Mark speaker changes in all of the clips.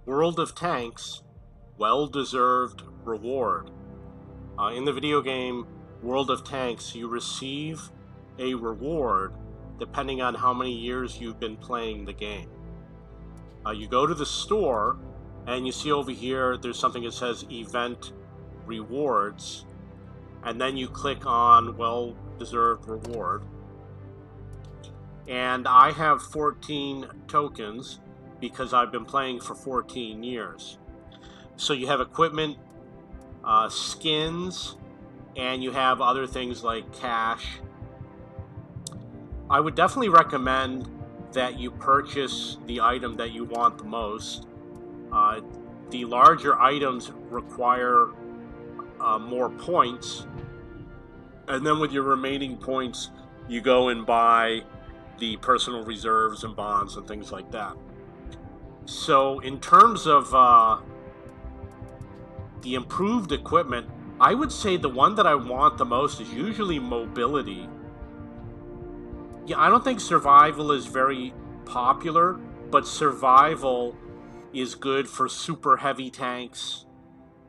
Speaker 1: World of Tanks, well-deserved reward. In the video game World of Tanks, you receive a reward depending on how many years you've been playing the game. You go to the store and you see over here there's something that says Event Rewards, and then you click on well-deserved reward. And I have 14 tokens because I've been playing for 14 years. So you have equipment, skins, and you have other things like cash. I would definitely recommend that you purchase the item that you want the most. The larger items require more points, and then with your remaining points you go and buy the personal reserves and bonds and things like that. So in terms of the improved equipment, I would say the one that I want the most is usually mobility. Yeah, I don't think survival is very popular, but survival is good for super heavy tanks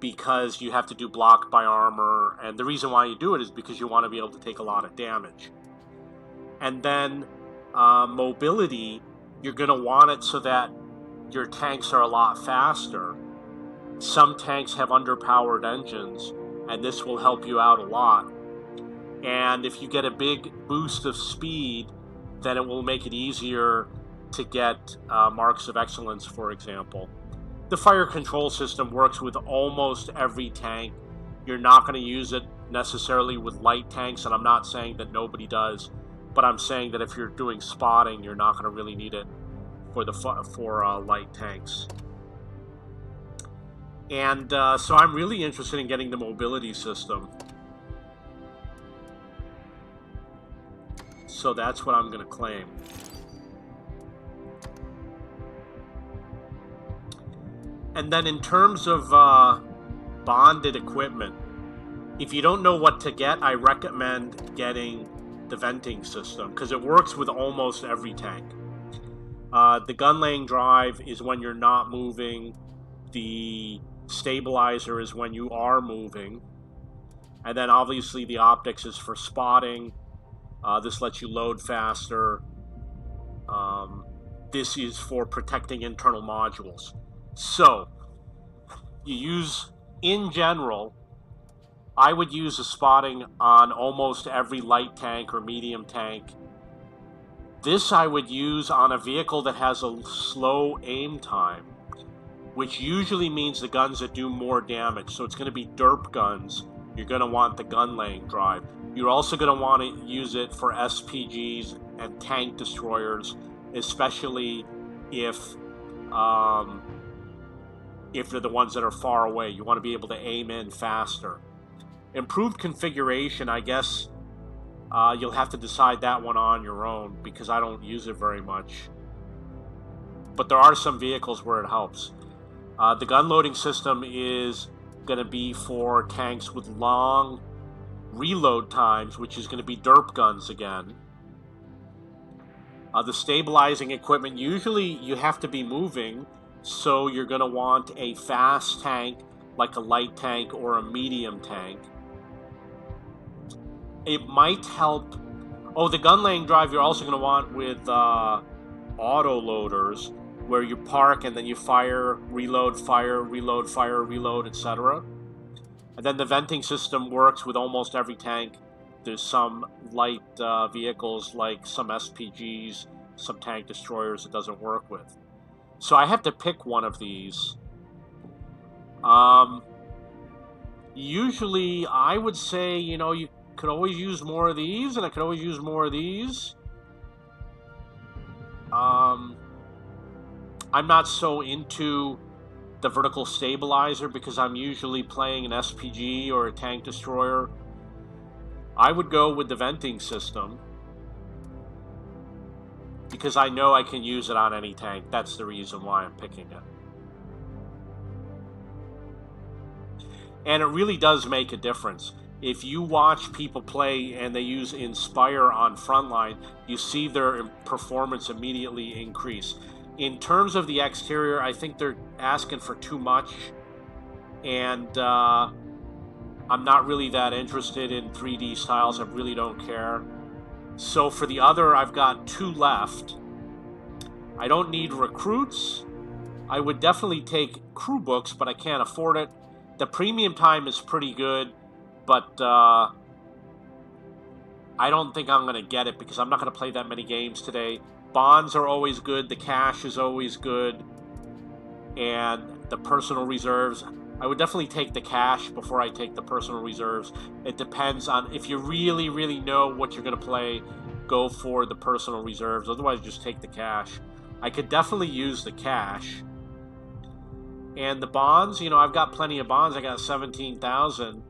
Speaker 1: because you have to do block by armor, and the reason why you do it is because you want to be able to take a lot of damage. And then mobility, you're going to want it so that your tanks are a lot faster. Some tanks have underpowered engines, and this will help you out a lot. And if you get a big boost of speed, then it will make it easier to get marks of excellence, for example. The fire control system works with almost every tank. You're not going to use it necessarily with light tanks, and I'm not saying that nobody does, but I'm saying that if you're doing spotting, you're not going to really need it for light tanks. And so I'm really interested in getting the mobility system. So that's what I'm going to claim. And then in terms of bonded equipment, if you don't know what to get, I recommend getting the venting system because it works with almost every tank. The gun laying drive is when you're not moving. The stabilizer is when you are moving. And then obviously the optics is for spotting. This lets you load faster. This is for protecting internal modules. So, you use, in general, I would use a spotting on almost every light tank or medium tank. This I would use on a vehicle that has a slow aim time, which usually means the guns that do more damage. So it's going to be derp guns. You're going to want the gun laying drive. You're also going to want to use it for SPGs and tank destroyers, especially if they're the ones that are far away. You want to be able to aim in faster. Improved configuration, I guess you'll have to decide that one on your own because I don't use it very much. But there are some vehicles where it helps. The gun loading system is going to be for tanks with long reload times, which is going to be derp guns again. The stabilizing equipment, usually you have to be moving, so you're going to want a fast tank like a light tank or a medium tank. It might help. Oh, the gun laying drive you're also going to want with auto loaders, where you park and then you fire, reload, etc. And then the venting system works with almost every tank. There's some light vehicles like some SPGs, some tank destroyers it doesn't work with. So I have to pick one of these. Usually I would say, you could always use more of these, and I could always use more of these. I'm not so into the vertical stabilizer because I'm usually playing an SPG or a tank destroyer. I would go with the venting system because I know I can use it on any tank. That's the reason why I'm picking it. And it really does make a difference. If you watch people play and they use Inspire on Frontline, you see their performance immediately increase. In terms of the exterior, I think they're asking for too much, and I'm not really that interested in 3D styles. I really don't care. So for the other, I've got 2 left. I don't need recruits. I would definitely take crew books, but I can't afford it. The premium time is pretty good, but I don't think I'm going to get it because I'm not going to play that many games today. Bonds are always good. The cash is always good. And the personal reserves, I would definitely take the cash before I take the personal reserves. It depends on, if you really, really know what you're going to play, go for the personal reserves. Otherwise, just take the cash. I could definitely use the cash. And the bonds, you know, I've got plenty of bonds. I got 17,000.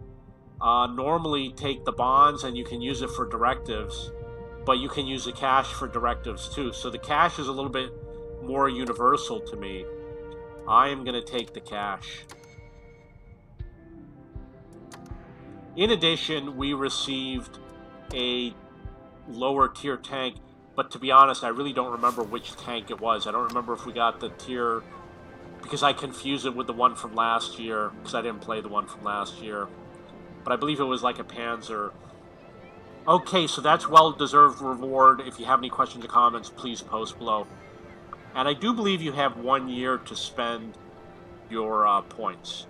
Speaker 1: Normally take the bonds and you can use it for directives, but you can use the cash for directives too. So the cash is a little bit more universal to me. I am going to take the cash. In addition, we received a lower tier tank, but to be honest, I really don't remember which tank it was. I don't remember if we got the tier, because I confused it with the one from last year, because I didn't play the one from last year. But I believe it was like a Panzer. Okay, so that's well-deserved reward. If you have any questions or comments, please post below. And I do believe you have 1 year to spend your points.